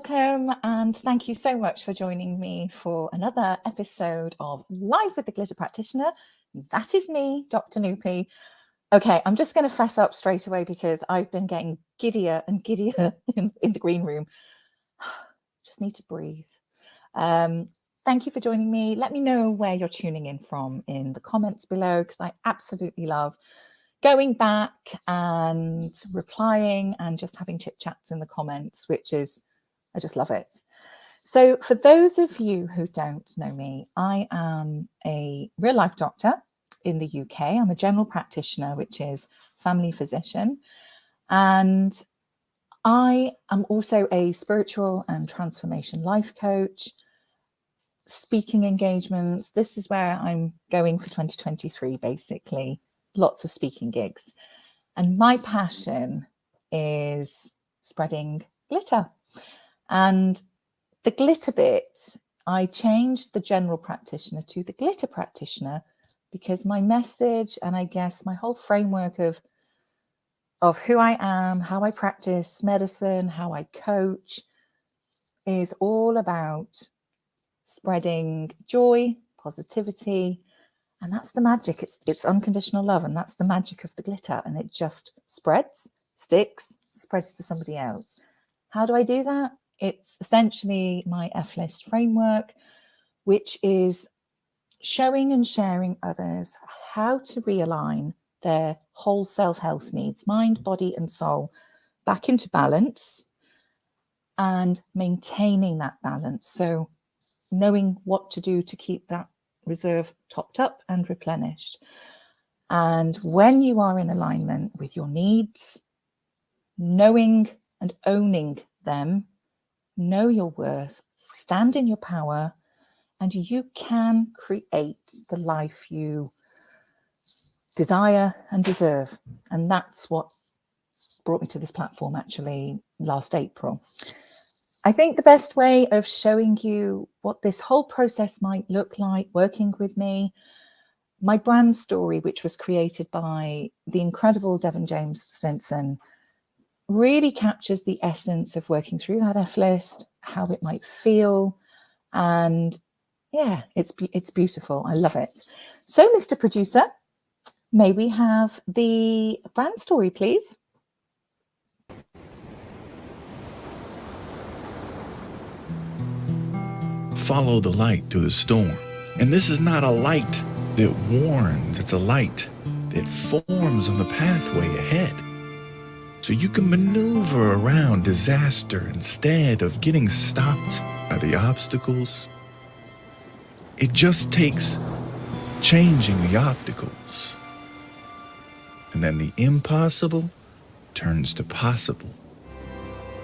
Welcome, and thank you so much for joining me for another episode of Live with the Glitter Practitioner. That is me, Dr. Noopy. Okay, I'm just going to fess up straight away because I've been getting giddier and giddier in the green room. Just need to breathe. Thank you for joining me. Let me know where you're tuning in from in the comments below, because I absolutely love going back and replying and just having chit chats in the comments, I just love it. So for those of you who don't know me, I am a real life doctor in the UK. I'm a general practitioner, which is family physician. And I am also a spiritual and transformation life coach, speaking engagements. This is where I'm going for 2023, basically. Lots of speaking gigs. And my passion is spreading glitter. And the glitter bit, I changed the general practitioner to the glitter practitioner because my message, and I guess my whole framework of who I am, how I practice medicine, how I coach, is all about spreading joy, positivity, and that's the magic. It's unconditional love, and that's the magic of the glitter, and it just spreads, sticks, spreads to somebody else. How do I do that? It's essentially my F-list framework, which is showing and sharing others how to realign their whole self-health needs, mind, body, and soul, back into balance and maintaining that balance. So knowing what to do to keep that reserve topped up and replenished. And when you are in alignment with your needs, knowing and owning them, know your worth, stand in your power, and you can create the life you desire and deserve. And that's what brought me to this platform actually last April. I think the best way of showing you what this whole process might look like working with me, my brand story, which was created by the incredible Devon James Stinson, really captures the essence of working through that F-list, how it might feel. And yeah, it's beautiful. I love it. So, Mr. Producer, may we have the brand story, please? Follow the light through the storm. And this is not a light that warns, it's a light that forms on the pathway ahead. So you can maneuver around disaster instead of getting stopped by the obstacles. It just takes changing the obstacles. And then the impossible turns to possible.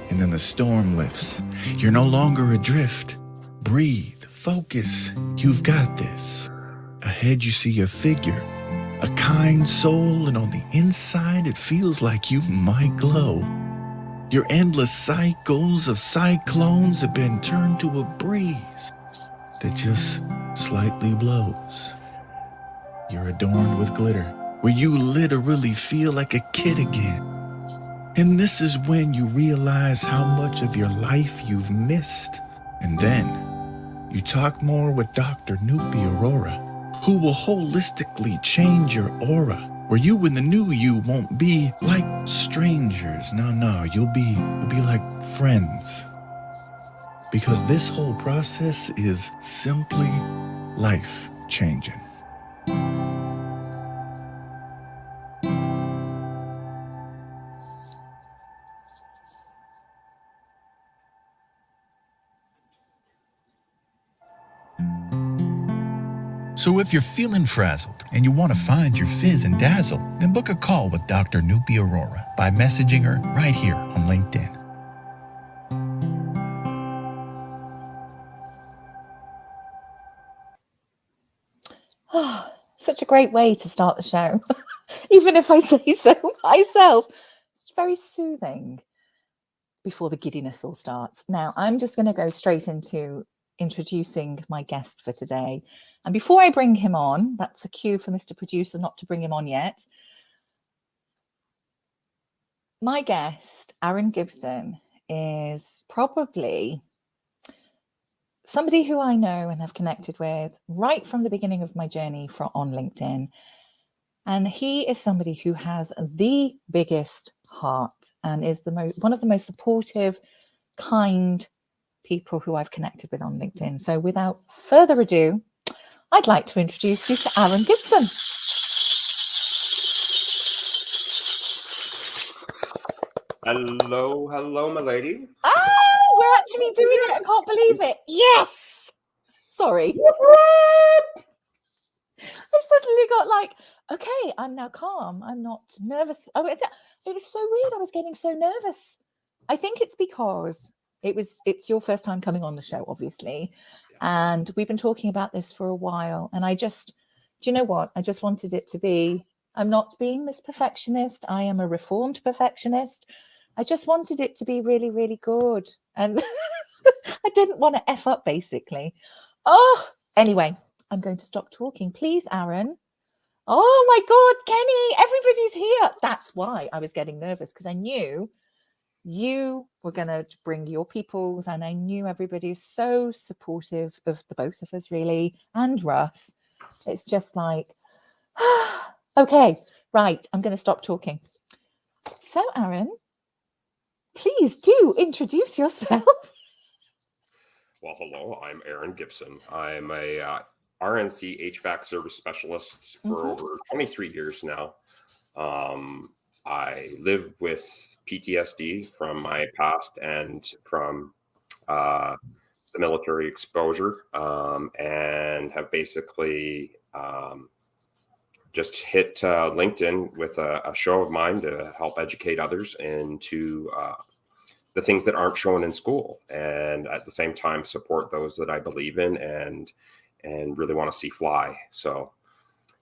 And then the storm lifts. You're no longer adrift. Breathe, focus, you've got this. Ahead you see a figure, a kind soul, and on the inside it feels like you might glow. Your endless cycles of cyclones have been turned to a breeze that just slightly blows. You're adorned with glitter, where you literally feel like a kid again. And this is when you realize how much of your life you've missed. And then you talk more with Dr. Noopy Aurora, who will holistically change your aura, where you and the new you won't be like strangers. No, you'll be like friends. Because this whole process is simply life-changing. So if you're feeling frazzled and you want to find your fizz and dazzle, then book a call with Dr. Noopy Aurora by messaging her right here on LinkedIn. Oh, such a great way to start the show, even if I say so myself. It's very soothing before the giddiness all starts. Now, I'm just going to go straight into introducing my guest for today. And before I bring him on, that's a cue for Mr. Producer not to bring him on yet. My guest, Aaron Gibson, is probably somebody who I know and have connected with right from the beginning of my journey on LinkedIn. And he is somebody who has the biggest heart and is one of the most supportive, kind people who I've connected with on LinkedIn. So without further ado, I'd like to introduce you to Aaron Gibson. Hello, my lady. We're actually doing it. I can't believe it. Yes. Sorry. I suddenly got like, okay, I'm now calm. I'm not nervous. Oh, it was so weird. I was getting so nervous. I think it's because it's your first time coming on the show, obviously. Yes. And we've been talking about this for a while. And do you know what? I just wanted it to be, I'm not being this perfectionist. I am a reformed perfectionist. I just wanted it to be really, really good. And I didn't want to F up, basically. Oh, anyway, I'm going to stop talking. Please, Aaron. Oh my God, Kenny, everybody's here. That's why I was getting nervous, because I knew you were going to bring your peoples, and I knew everybody is so supportive of the both of us, really, and Russ. It's just like, okay, right, I'm going to stop talking. So, Aaron, please do introduce yourself. Well, hello, I'm Aaron Gibson. I'm a RNC HVAC Service Specialist for over 23 years now. I live with PTSD from my past and from the military exposure, and have basically just hit LinkedIn with a show of mine to help educate others into the things that aren't shown in school, and at the same time support those that I believe in and really want to see fly. So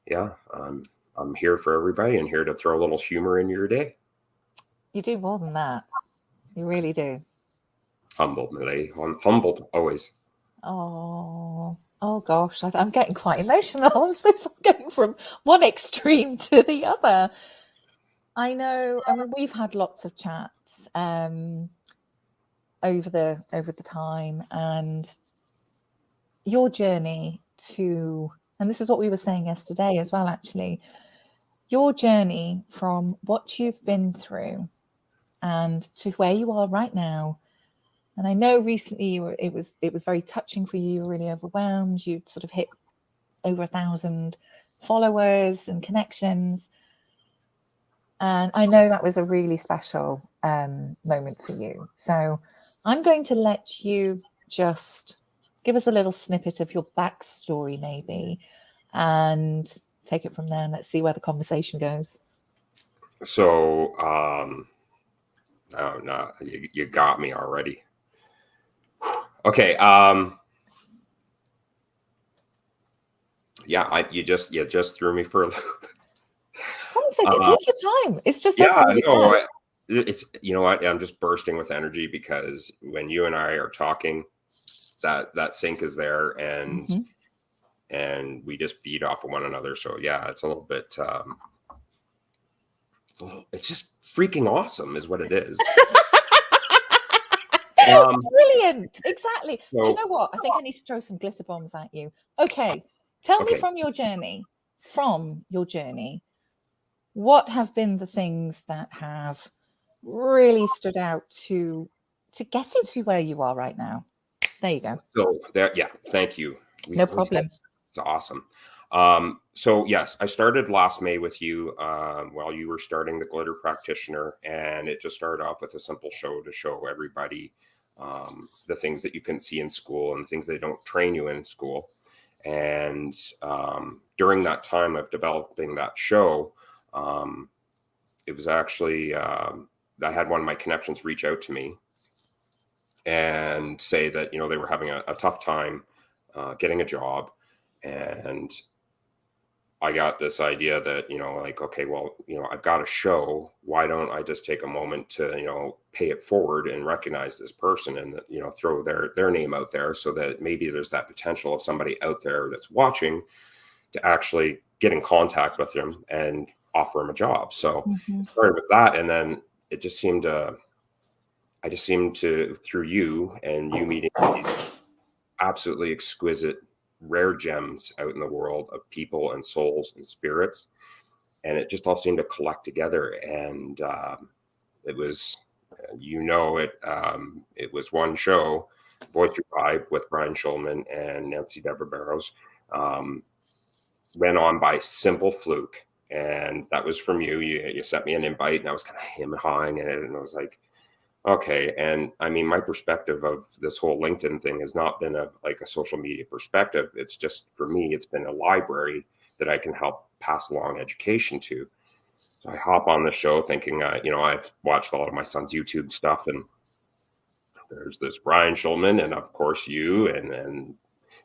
yeah, I'm here for everybody and here to throw a little humor in your day. You do more than that. You really do. Humbled, Millie. Humbled always. Oh gosh, I'm getting quite emotional. I'm going from one extreme to the other. I know. I mean, we've had lots of chats over the time, and your journey to, and this is what we were saying yesterday as well, actually, your journey from what you've been through and to where you are right now. And I know recently it was very touching for you. You were really overwhelmed. You sort of hit over 1,000 followers and connections. And I know that was a really special moment for you. So I'm going to let you just give us a little snippet of your backstory, maybe, and take it from there. And let's see where the conversation goes. So, oh no, you got me already. Okay. Yeah, you just threw me for a loop. Take your time. It's just it's, you know what? I'm just bursting with energy because when you and I are talking, that sync is there, and and we just feed off of one another. So yeah, it's a little bit. It's just freaking awesome, is what it is. Brilliant. Exactly. So, do you know what? I think I need to throw some glitter bombs at you. Okay. Tell me from your journey, what have been the things that have really stood out to get into where you are right now? There you go. So yeah, thank you. No problem. It's awesome. So yes, I started last May with you while you were starting the Glitter Practitioner, and it just started off with a simple show to show everybody the things that you can see in school and things they don't train you in school. And during that time of developing that show, it was actually I had one of my connections reach out to me and say that, you know, they were having a tough time getting a job. And I got this idea that, you know, like, okay, well, you know, I've got a show. Why don't I just take a moment to, you know, pay it forward and recognize this person and, you know, throw their name out there so that maybe there's that potential of somebody out there that's watching to actually get in contact with them and offer them a job. So it started with that. And then it just seemed I I just seem to, through you and you meeting these absolutely exquisite, rare gems out in the world of people and souls and spirits, and it just all seemed to collect together. And it was, it was one show, Voice Your Vibe with Brian Schulman and Nancy Deborah Barrows, went on by simple fluke. And that was from you. You sent me an invite, and I was kind of him and hawing in it. And I was like, okay. And I mean, my perspective of this whole LinkedIn thing has not been like a social media perspective. It's just, for me, it's been a library that I can help pass along education to. So I hop on the show thinking, I've watched a lot of my son's YouTube stuff, and there's this Brian Schulman, and of course you, and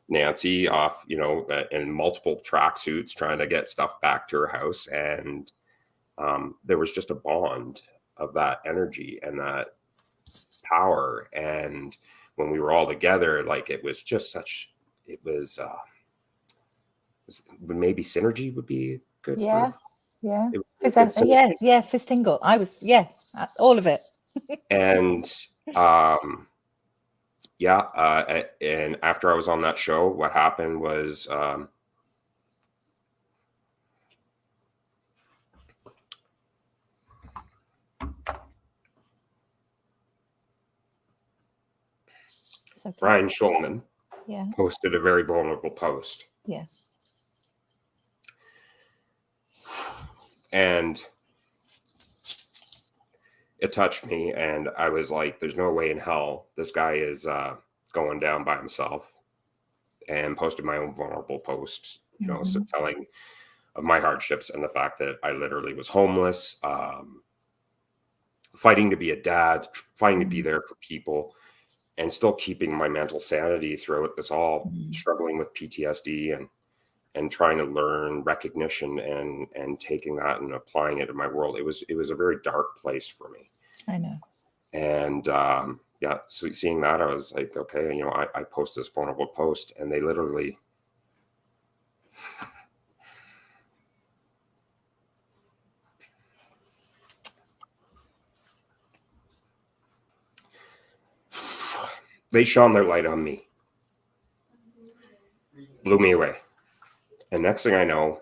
Nancy off, in multiple tracksuits trying to get stuff back to her house. And there was just a bond of that energy and that power. And when we were all together, like, it was just maybe synergy would be good. Yeah. It Fist tingle. All of it. And and after I was on that show, what happened was Okay. Brian Schulman posted a very vulnerable post. Yeah. And it touched me, and I was like, there's no way in hell this guy is going down by himself. And posted my own vulnerable posts, so telling of my hardships and the fact that I literally was homeless, fighting to be a dad, fighting to be there for people, and still keeping my mental sanity throughout this all, struggling with PTSD and trying to learn recognition and taking that and applying it in my world. It was a very dark place for me. I know. And so seeing that, I was like, okay, I post this vulnerable post, and they literally they shone their light on me, blew me away. And next thing I know,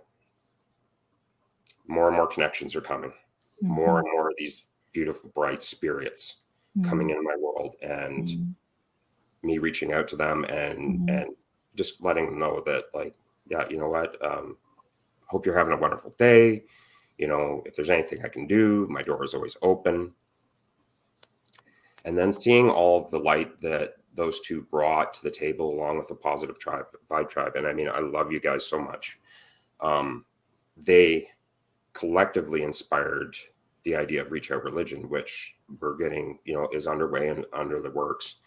more and more connections are coming, more and more of these beautiful, bright spirits coming into my world, and me reaching out to them and just letting them know that, like, you know what, hope you're having a wonderful day. If there's anything I can do, my door is always open. And then seeing all of the light that those two brought to the table, along with the positive vibe tribe. And I mean, I love you guys so much. They collectively inspired the idea of Reach Out Religion, which we're getting, is underway and under the works.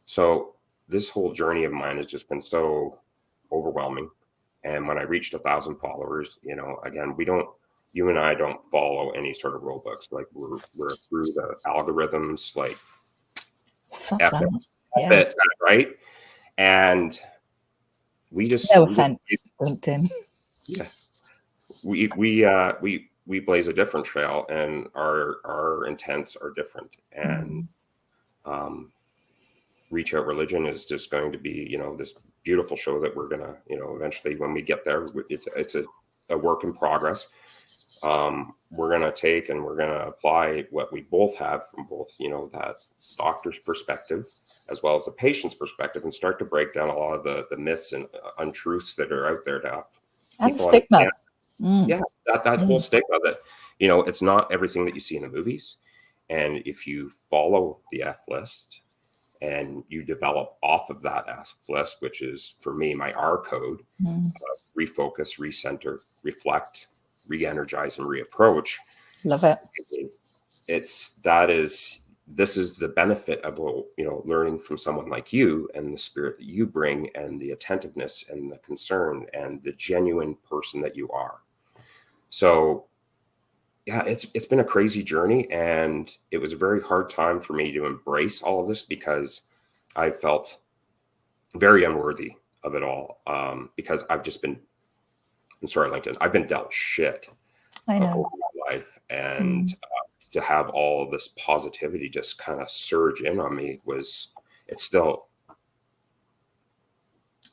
So this whole journey of mine has just been so overwhelming. And when I reached 1,000 followers, again, you and I don't follow any sort of rule books. Like, we're through the algorithms, like, it, right? And we just, no offense, LinkedIn. Yeah, we blaze a different trail, and our intents are different. And Reach Out Religion is just going to be, this beautiful show that we're gonna, eventually, when we get there, it's a work in progress. We're going to take and we're going to apply what we both have from both, that doctor's perspective as well as the patient's perspective, and start to break down a lot of the myths and untruths that are out there to and stigma. Yeah, that whole stigma that, it's not everything that you see in the movies. And if you follow the F list and you develop off of that F list, which is, for me, my R code, refocus, recenter, reflect, re-energize, and reapproach. Love it. This is the benefit of, learning from someone like you, and the spirit that you bring, and the attentiveness and the concern and the genuine person that you are. So yeah, it's been a crazy journey, and it was a very hard time for me to embrace all of this, because I felt very unworthy of it all, because I've just been, I'm sorry, LinkedIn, I've been dealt shit I know. over my life, and to have all of this positivity just kind of surge in on me it's still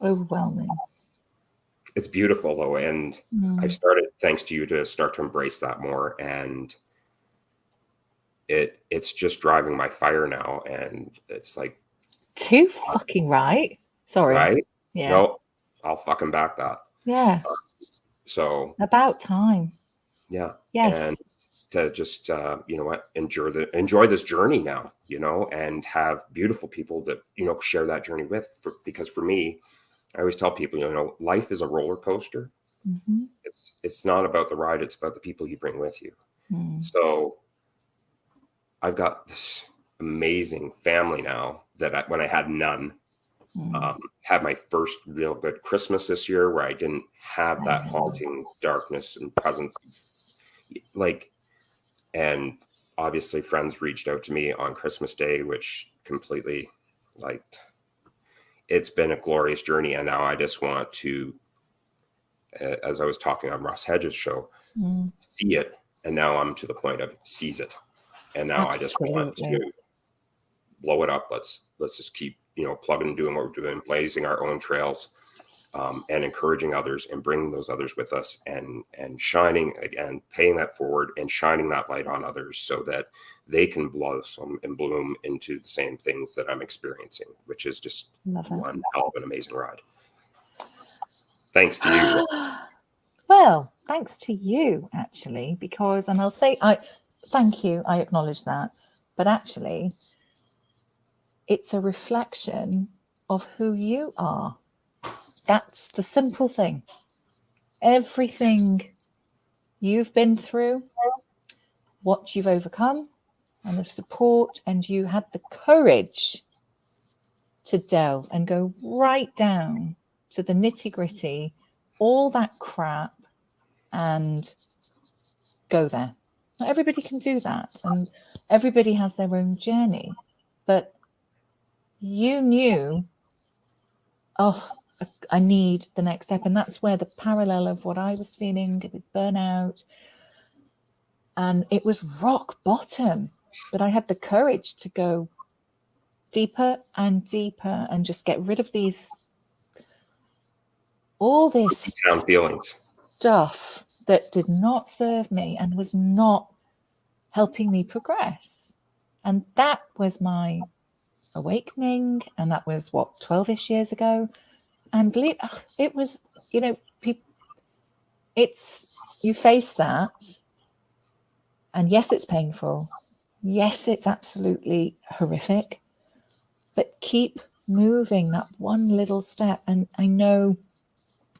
overwhelming. It's beautiful though. And I've Mm. started, thanks to you, to start to embrace that more. And it's just driving my fire now. And it's like, Too fucking right. Sorry. right? Yeah. No, I'll fucking back that. Yeah. So About time. yeah. Yes. And to just, you know what, enjoy this journey now, you know, and have beautiful people that, you know, share that journey with, because for me, I always tell people, you know, life is a roller coaster. Mm-hmm. It's not about the ride. It's about the people you bring with you. Mm. So I've got this amazing family now that when I had none, had my first real good Christmas this year where I didn't have that haunting darkness and presence. Like, and obviously friends reached out to me on Christmas Day, which completely, like, it's been a glorious journey. And now I just want to, as I was talking on Ross Hedges' show, see it. And now I'm to the point of seize it. And now I just want to blow it up. Let's just keep, you know, plugging and doing what we're doing, blazing our own trails, and encouraging others and bringing those others with us, and shining again, paying that forward and shining that light on others so that they can blossom and bloom into the same things that I'm experiencing, which is just one hell of an amazing ride. Thanks to you. Well, thanks to you, actually, because, and I'll say, thank you, I acknowledge that, but actually, it's a reflection of who you are. That's the simple thing. Everything you've been through, what you've overcome, and the support, and you had the courage to delve and go right down to the nitty-gritty, all that crap, and go there. Not everybody can do that, and everybody has their own journey, but you knew, oh, I need the next step. And that's where the parallel of what I was feeling with burnout, and it was rock bottom, but I had the courage to go deeper and deeper and just get rid of all this feelings, stuff that did not serve me and was not helping me progress. And that was my awakening. And that was what, 12-ish years ago. And believe it was, you know, you face that. And yes, it's painful. Yes, it's absolutely horrific. But keep moving that one little step. And I know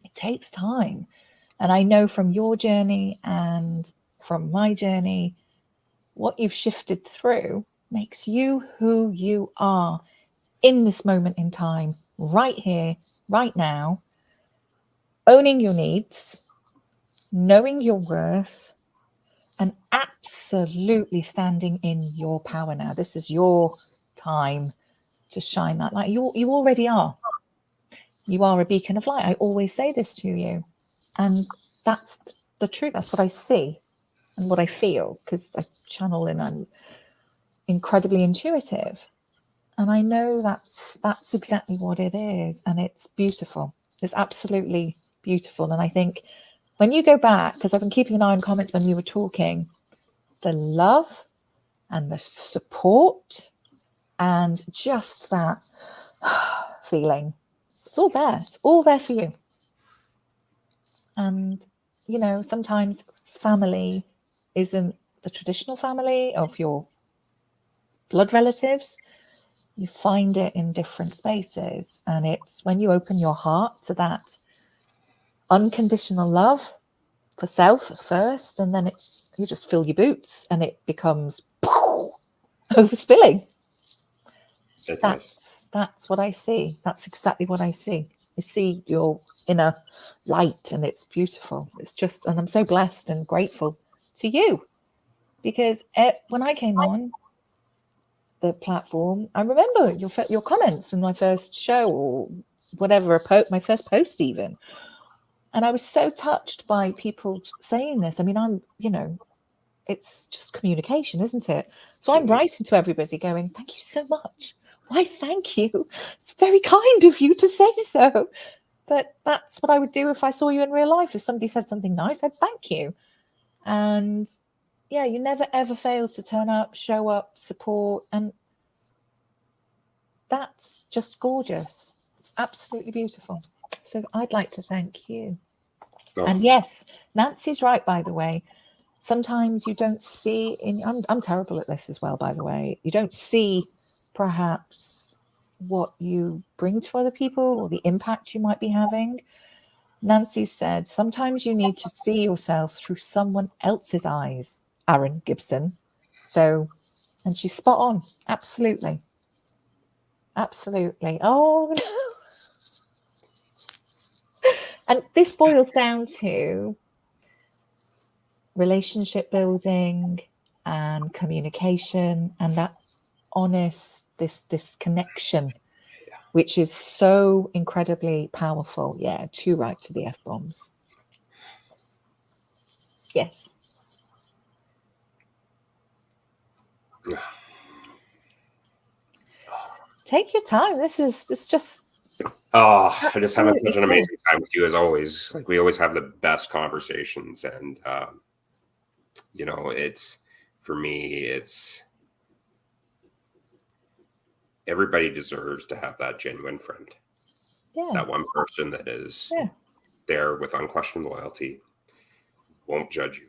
it takes time. And I know from your journey and from my journey, what you've shifted through makes you who you are in this moment in time, right here, right now, owning your needs, knowing your worth, and absolutely standing in your power now. This is your time to shine that light. You already are. You are a beacon of light. I always say this to you. And that's the truth. That's what I see and what I feel, because I channel and I'm incredibly intuitive. And I know that's exactly what it is. And it's beautiful. It's absolutely beautiful. And I think when you go back, because I've been keeping an eye on comments when you were talking, the love and the support and just that feeling, it's all there. It's all there for you. And, you know, sometimes family isn't the traditional family of your blood relatives. You find it in different spaces. And it's when you open your heart to that unconditional love for self first, and then you just fill your boots and it becomes overspilling. That's what I see. That's exactly what I see. I see your inner light and it's beautiful. It's just, and I'm so blessed and grateful to you, because when I came on the platform, I remember your comments from my first show or whatever, my first post even. And I was so touched by people saying this. I mean, I'm, you know, it's just communication, isn't it? So I'm writing to everybody going, thank you so much. Why, thank you. It's very kind of you to say so. But that's what I would do if I saw you in real life. If somebody said something nice, I'd thank you. And yeah, you never, ever fail to turn up, show up, support. And that's just gorgeous. It's absolutely beautiful. So I'd like to thank you. Oh. And yes, Nancy's right, by the way. Sometimes you don't see, I'm terrible at this as well, by the way. You don't see perhaps what you bring to other people or the impact you might be having. Nancy said, sometimes you need to see yourself through someone else's eyes, Aaron Gibson. So, and she's spot on. Absolutely. Absolutely. Oh, no. And this boils down to relationship building and communication and that honest, this connection, which is so incredibly powerful. Yeah, too right to the F-bombs. Yes. Take your time. It's just. Oh, I just have such an amazing time with you as always. Like we always have the best conversations, and you know, it's for me, it's everybody deserves to have that genuine friend. Yeah. That one person that is there with unquestioned loyalty, won't judge you,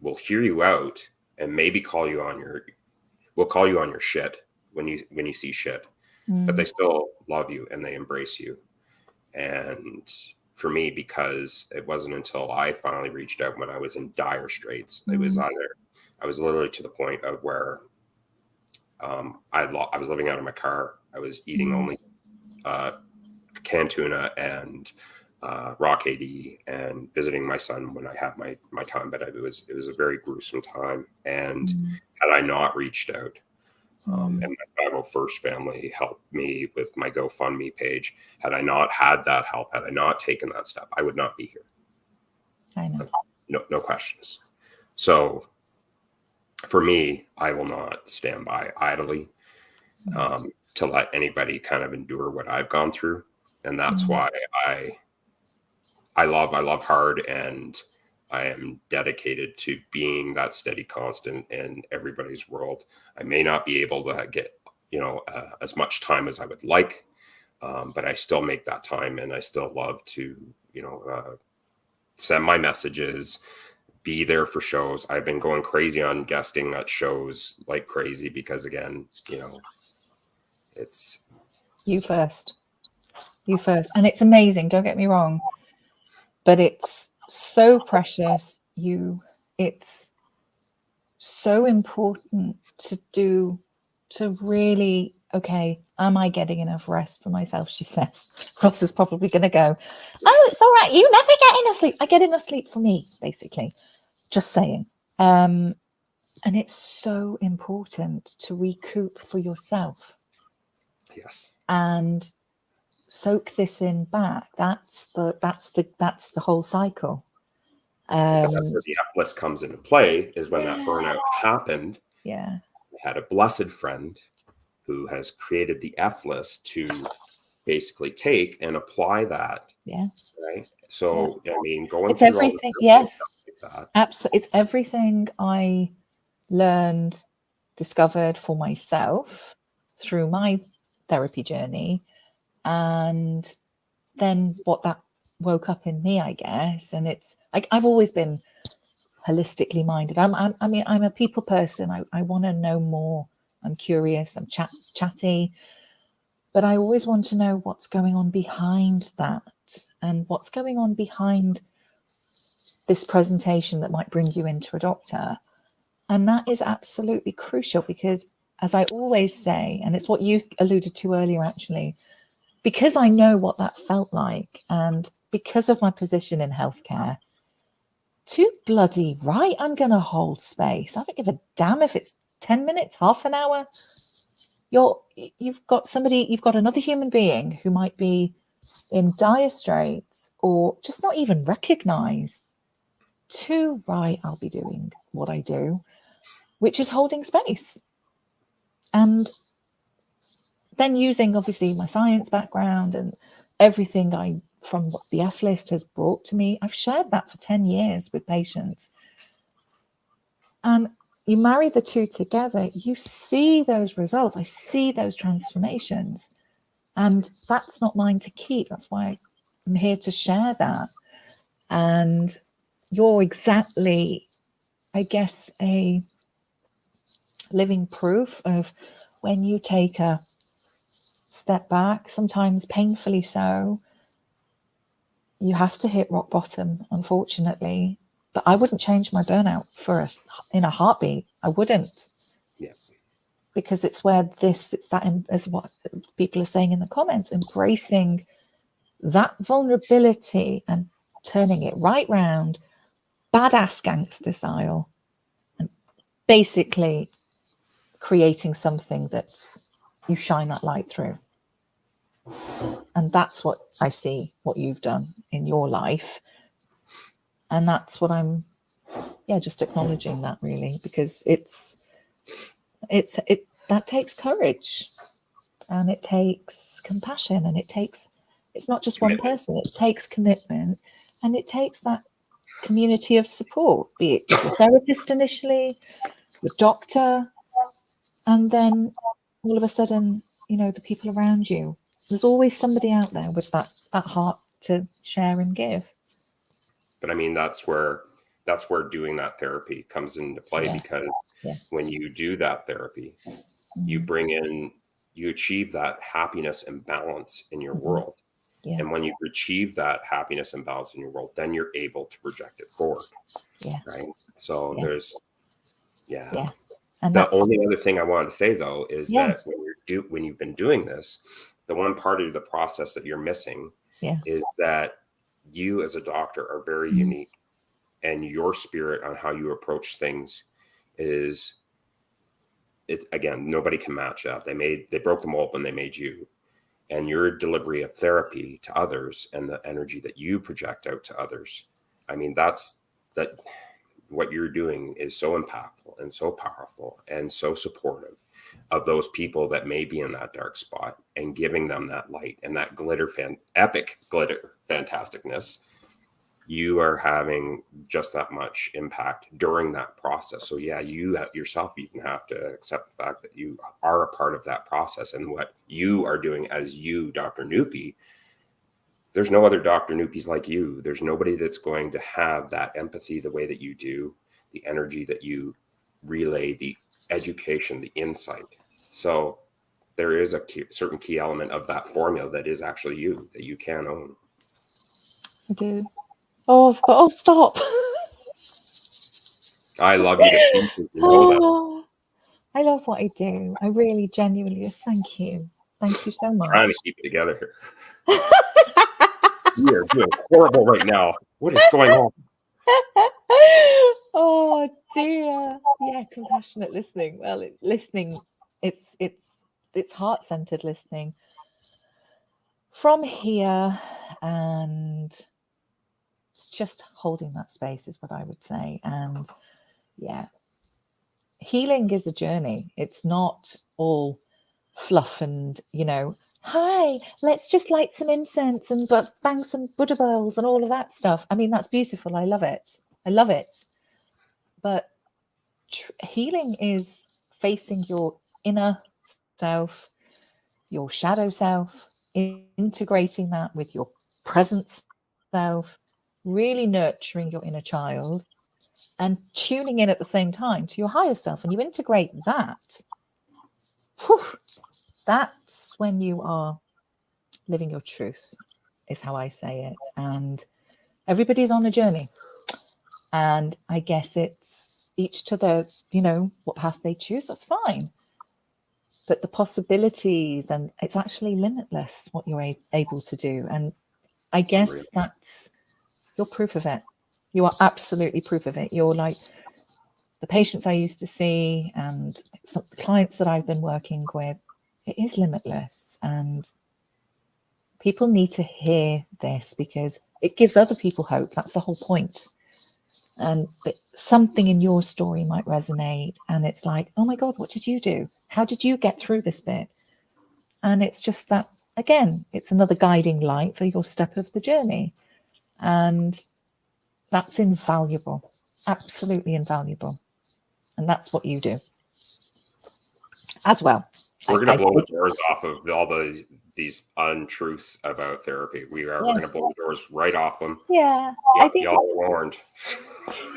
will hear you out, and maybe call you on your shit when you see shit. But they still love you and they embrace you. And for me, because it wasn't until I finally reached out when I was in dire straits, it was I was literally to the point of where I was living out of my car. I was eating only canned tuna and raw KD and visiting my son when I had my time. But it was a very gruesome time. And had I not reached out, and my 501st family helped me with my GoFundMe page. Had I not had that help, had I not taken that step, I would not be here. I know. No questions. So for me, I will not stand by idly to let anybody kind of endure what I've gone through. And that's why I love hard, and I am dedicated to being that steady constant in everybody's world. I may not be able to get, as much time as I would like, but I still make that time, and I still love to, send my messages, be there for shows. I've been going crazy on guesting at shows like crazy because, again, it's you first. And it's amazing. Don't get me wrong. But it's so precious. It's so important to really, okay, am I getting enough rest for myself? She says. Ross is probably going to go, oh, it's all right. You never get enough sleep. I get enough sleep for me, basically. Just saying. And it's so important to recoup for yourself. Yes. And soak this in back. That's the whole cycle. That's where the F list comes into play, is when that burnout happened. Yeah. I had a blessed friend who has created the F list to basically take and apply that. Yeah. Right. So I mean, going it's through everything. all the Yes. stuff like that. Absolutely. It's everything I learned, discovered for myself through my therapy journey. And then what that woke up in me, I guess. And it's like, I've always been holistically minded. I'm a people person. I want to know more. I'm curious. I'm chatty. But I always want to know what's going on behind that, and what's going on behind this presentation that might bring you into a doctor. And that is absolutely crucial, because as I always say, and it's what you alluded to earlier, actually, because I know what that felt like, and because of my position in healthcare, too bloody right, I'm going to hold space. I don't give a damn if it's 10 minutes, half an hour. You've got another human being who might be in dire straits or just not even recognize too right, I'll be doing what I do, which is holding space. And then using obviously my science background and everything from what the F list has brought to me, I've shared that for 10 years with patients. And you marry the two together, you see those results. I see those transformations. And that's not mine to keep. That's why I'm here to share that. And you're exactly, I guess, a living proof of when you take a step back, sometimes painfully so, you have to hit rock bottom, unfortunately. But I wouldn't change my burnout in a heartbeat. I wouldn't. Yeah. Because it's where it's that, as what people are saying in the comments, embracing that vulnerability and turning it right round, badass gangster style, and basically creating something that's, you shine that light through. And that's what I see, what you've done in your life. And that's what I'm, just acknowledging that, really, because that takes courage, and it takes compassion, and it's not just one person, it takes commitment, and it takes that community of support, be it your therapist initially, your doctor, and then all of a sudden, the people around you. There's always somebody out there with that heart to share and give. But I mean, that's where doing that therapy comes into play, because when you do that therapy, you achieve that happiness and balance in your world. Yeah. And when you've achieved that happiness and balance in your world, then you're able to project it forward. Yeah. Right. So there's, And the only other thing I wanted to say, though, is that when you've been doing this, the one part of the process that you're missing is that you as a doctor are very unique, and your spirit on how you approach things is, again, nobody can match that. They broke the mold when they made you, and your delivery of therapy to others and the energy that you project out to others. I mean, what you're doing is so impactful and so powerful and so supportive of those people that may be in that dark spot, and giving them that light and that epic glitter fantasticness. You are having just that much impact during that process. So you yourself even have to accept the fact that you are a part of that process, and what you are doing as you, Dr. Nuppi. There's no other Dr. Nuppies like you. There's nobody that's going to have that empathy the way that you do, the energy that you relay, the education, the insight. So there is a certain key element of that formula that is actually you, that you can own. I do. Oh, stop. I love you to pieces. You know that. I love what I do. I really genuinely thank you. Thank you so much. I'm trying to keep it together here. You are doing horrible right now. What is going on? Oh dear. Yeah, compassionate listening. Well, it's listening. It's heart-centered listening from here, and just holding that space is what I would say. And healing is a journey. It's not all fluff and, hi, let's just light some incense and bang some Buddha bowls and all of that stuff. I mean, that's beautiful. I love it. But healing is facing your inner self, your shadow self, integrating that with your present self, really nurturing your inner child, and tuning in at the same time to your higher self. And you integrate that. Whew, that's when you are living your truth, is how I say it. And everybody's on a journey. And I guess it's each to their, what path they choose. That's fine. But the possibilities, and it's actually limitless what you're able to do. And I guess you're proof of it. You are absolutely proof of it. You're like the patients I used to see and some clients that I've been working with. It is limitless, and people need to hear this because it gives other people hope. That's the whole point. and something in your story might resonate, and it's like, oh my God, what did you do? How did you get through this bit? And it's just that, again, it's another guiding light for your step of the journey. And that's invaluable, absolutely invaluable. And that's what you do as well. We're going to blow the doors off of all these untruths about therapy. We're going to blow the doors right off them. Yeah, I think y'all warned.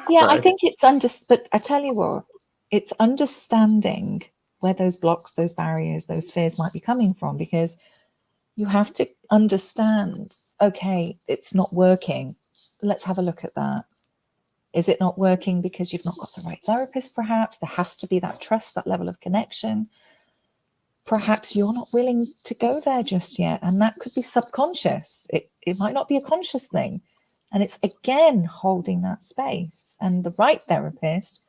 Yeah, right? I think it's but I tell you what, it's understanding where those blocks, those barriers, those fears might be coming from, because you have to understand, okay, it's not working. Let's have a look at that. Is it not working because you've not got the right therapist? Perhaps there has to be that trust, that level of connection. Perhaps you're not willing to go there just yet, and that could be subconscious. It might not be a conscious thing, and it's again holding that space. And the right therapist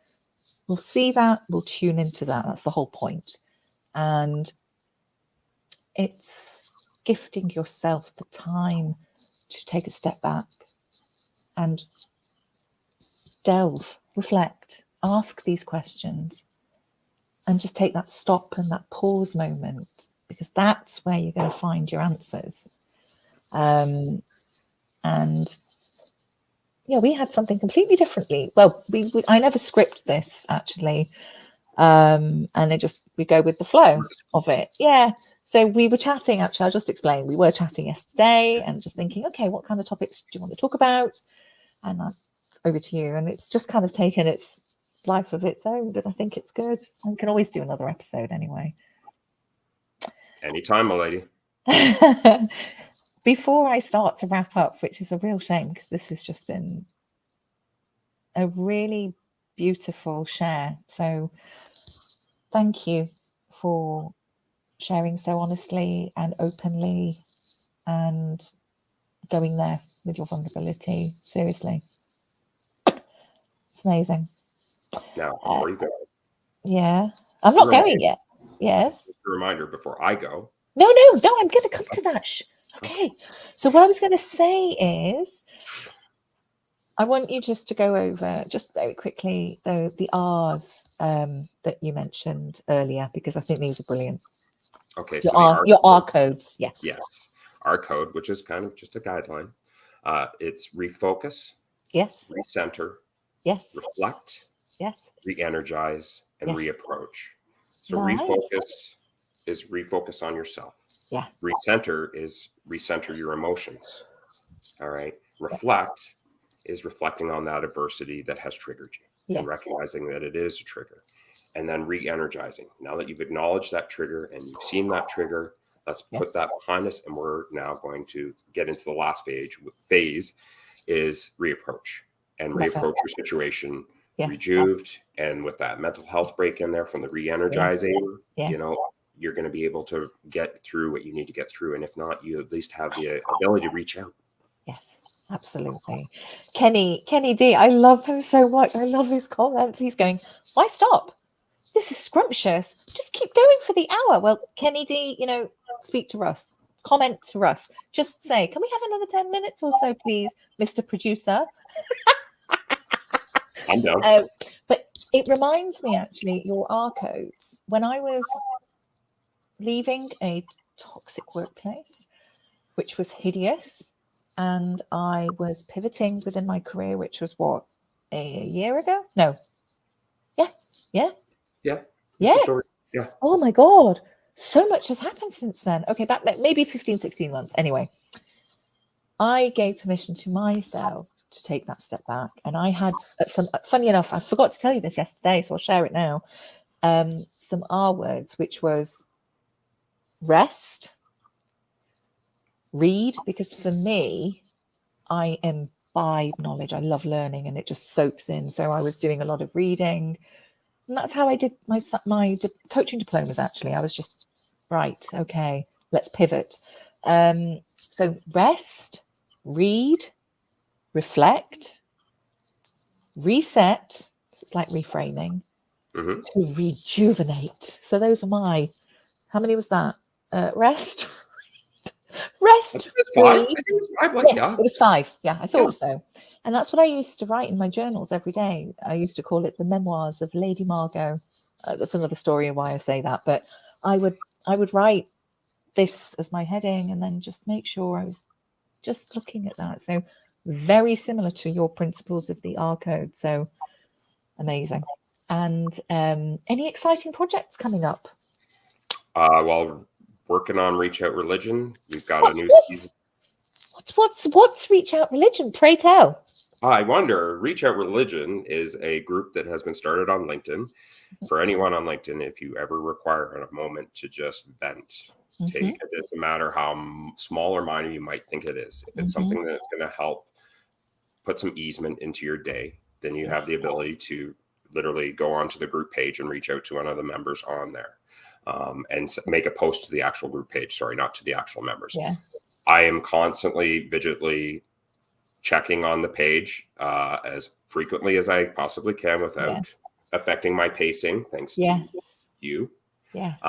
will see that, will tune into that. That's the whole point. And it's gifting yourself the time to take a step back and delve, reflect, ask these questions, and just take that stop and that pause moment, because that's where you're going to find your answers. And yeah, we had something completely differently. Well, I never script this actually, and we go with the flow of it. Yeah. So we were chatting. Actually, I'll just explain. We were chatting yesterday and just thinking, okay, what kind of topics do you want to talk about? And over to you. And it's just kind of taken its life of its own, but I think it's good. And we can always do another episode anyway. Anytime, my lady. Before I start to wrap up, which is a real shame because this has just been a really beautiful share. So thank you for sharing so honestly and openly and going there with your vulnerability. Seriously. It's amazing. Now, before you go. Yeah. I'm not going yet. Yes. Just a reminder before I go. No, I'm going to come to that. Okay. So what I was going to say is, I want you just to go over just very quickly the R's that you mentioned earlier, because I think these are brilliant. Okay. Your R codes. Yes. Yes. R code, which is kind of just a guideline. It's refocus. Yes. Recenter. Yes. Reflect. Yes. Re-energize and yes. reapproach. So nice. Refocus is refocus on yourself. Yeah. Recenter is recenter your emotions. All right. Reflect is reflecting on that adversity that has triggered you and recognizing that it is a trigger. And then re-energizing. Now that you've acknowledged that trigger and you've seen that trigger, let's put that behind us. And we're now going to get into the last phase is reapproach. And reapproach your situation, rejuved, and with that mental health break in there from the re-energizing, you know, you're going to be able to get through what you need to get through. And if not, you at least have the ability to reach out. Yes, absolutely. Kenny D, I love him so much. I love his comments. He's going, why stop? This is scrumptious. Just keep going for the hour. Well, Kenny D, you know, speak to Russ. Comment to Russ. Just say, can we have another 10 minutes or so, please, Mr. Producer? I'm down. But it reminds me, actually, your R codes. When I was leaving a toxic workplace, which was hideous, and I was pivoting within my career, which was what, a year ago? No. Yeah. Oh my God. So much has happened since then. Okay, back maybe 15, 16 months. Anyway, I gave permission to myself to take that step back. And I had some, funny enough, I forgot to tell you this yesterday, so I'll share it now. Some R words, which was rest, read, because for me, I imbibe knowledge. I love learning and it just soaks in. So I was doing a lot of reading. And that's how I did my coaching diplomas, actually. I was just, right, okay, let's pivot. So rest, read, reflect, reset, so it's like reframing, to rejuvenate. So those are my, how many was that? Rest, read. It was 5. It was 5. Yeah, I thought so. And that's what I used to write in my journals every day. I used to call it the memoirs of Lady Margot. That's another story of why I say that. But I would write this as my heading and then just make sure I was just looking at that. So very similar to your principles of the R code. So amazing. And any exciting projects coming up? While working on Reach Out Religion, we've got a new season. What's Reach Out Religion? Pray tell. I wonder, Reach Out Religion is a group that has been started on LinkedIn. For anyone on LinkedIn, if you ever require a moment to just vent, take it. It doesn't matter how small or minor you might think it is. If it's something that's going to help put some easement into your day, then you have the ability to literally go onto the group page and reach out to one of the members on there, and make a post to the actual group page. Sorry, not to the actual members. Yeah. I am constantly, vigilantly checking on the page as frequently as I possibly can without affecting my pacing, thanks to you. Yes.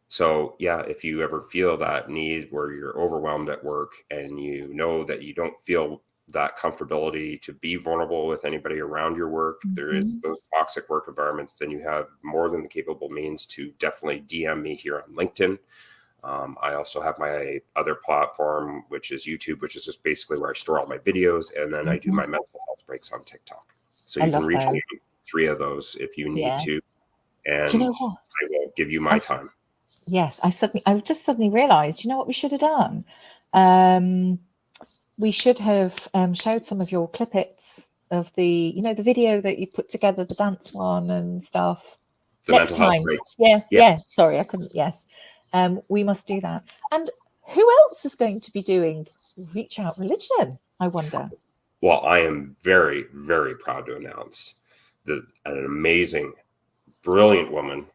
So yeah, if you ever feel that need where you're overwhelmed at work and you know that you don't feel that comfortability to be vulnerable with anybody around your work, there is those toxic work environments, then you have more than the capable means to definitely DM me here on LinkedIn. I also have my other platform, which is YouTube, which is just basically where I store all my videos. And then I do my mental health breaks on TikTok. So you can reach me on 3 of those if you need to. And do you know what? I will give you my time. Yes, I just suddenly realized, you know what we should have done? We should have showed some of your clippets of the video that you put together, the dance one and stuff. The next mental time. health break. Yeah. Sorry, I couldn't. Yes. We must do that. And who else is going to be doing Reach Out Religion, I wonder? Well, I am very, very proud to announce that an amazing, brilliant woman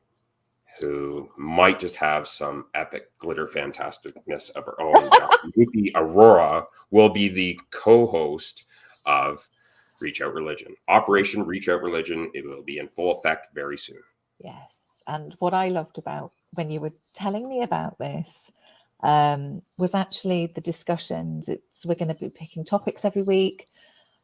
who might just have some epic glitter fantasticness of her own, Dr. Aurora, will be the co-host of Reach Out Religion. Operation Reach Out Religion. It will be in full effect very soon. Yes. And what I loved about when you were telling me about this was actually the discussions. We're going to be picking topics every week.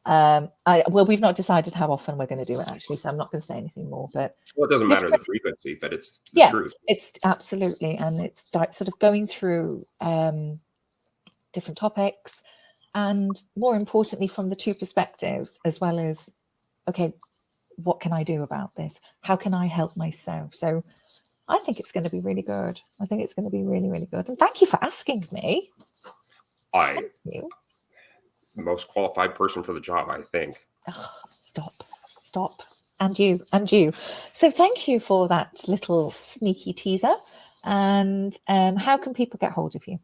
We've not decided how often we're going to do it actually, so I'm not going to say anything more. But it doesn't matter the frequency, but it's the truth. It's absolutely, and it's sort of going through different topics, and more importantly, from the 2 perspectives, as well as, okay, what can I do about this? How can I help myself? So I think it's going to be really good. I think it's going to be really, really good. And thank you for asking me. Thank you. The most qualified person for the job, I think. Oh, stop. And you. So thank you for that little sneaky teaser. And how can people get hold of you?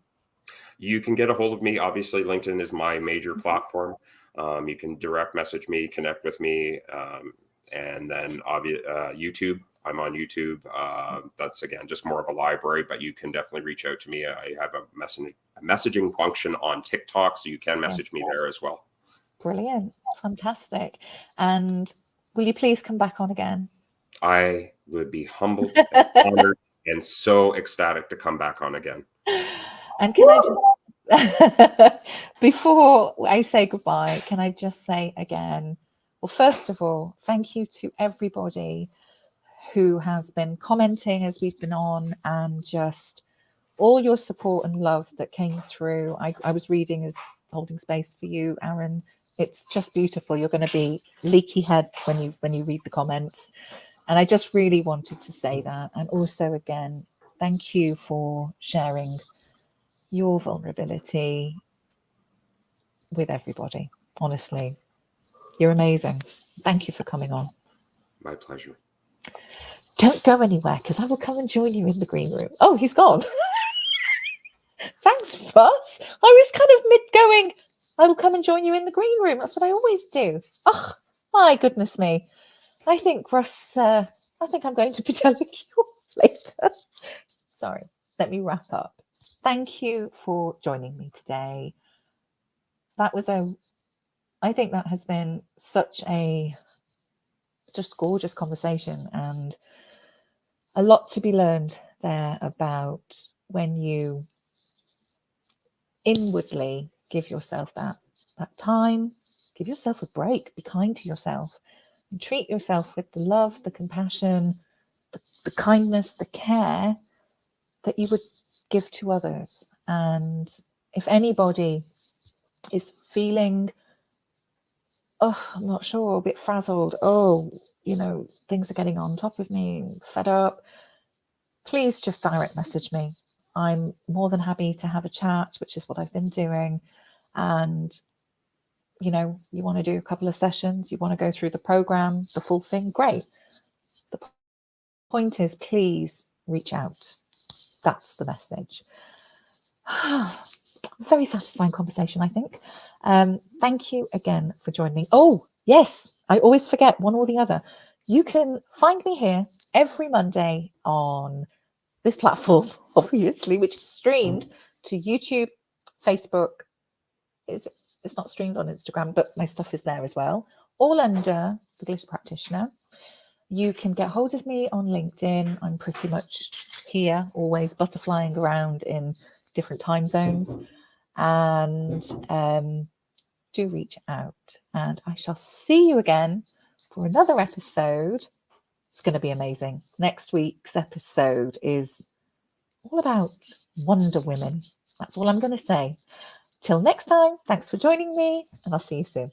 You can get a hold of me. Obviously, LinkedIn is my major platform. You can direct message me, connect with me. And then YouTube. I'm on YouTube. That's, again, just more of a library, but you can definitely reach out to me. I have a messaging function on TikTok, so you can message me there as well. Brilliant. Fantastic. And will you please come back on again? I would be humbled and honored and so ecstatic to come back on again. And can I just, before I say goodbye, can I just say again, well, first of all, thank you to everybody who has been commenting as we've been on, and just all your support and love that came through. I was reading as holding space for you, Aaron. It's just beautiful. You're going to be leaky head when you read the comments. And I just really wanted to say that. And also, again, thank you for sharing your vulnerability with everybody. Honestly, you're amazing. Thank you for coming on. My pleasure. Don't go anywhere, because I will come and join you in the green room. Oh, he's gone. Thanks, Russ. I was kind of mid-going. I will come and join you in the green room. That's what I always do. Oh, my goodness me. I think, Russ, I think I'm going to be telling you later. Sorry, let me wrap up. Thank you for joining me today. That was I think that has been such a just gorgeous conversation, and a lot to be learned there about when you inwardly give yourself that that time, give yourself a break, be kind to yourself, and treat yourself with the love, the compassion, the kindness, the care that you would give to others. And if anybody is feeling, oh, I'm not sure, a bit frazzled, oh, things are getting on top of me, fed up, please just direct message me. I'm more than happy to have a chat, which is what I've been doing. And, you want to do a couple of sessions, you want to go through the program, the full thing, great. The point is, please reach out. That's the message. Very satisfying conversation, I think. Thank you again for joining me. Oh, yes, I always forget one or the other. You can find me here every Monday on this platform, obviously, which is streamed to YouTube, Facebook. It's not streamed on Instagram, but my stuff is there as well, all under the Glitter Practitioner. You can get hold of me on LinkedIn. I'm pretty much here, always butterflying around in different time zones. And do reach out. And I shall see you again for another episode. It's going to be amazing. Next week's episode is all about Wonder Women. That's all I'm going to say. Till next time, thanks for joining me, and I'll see you soon.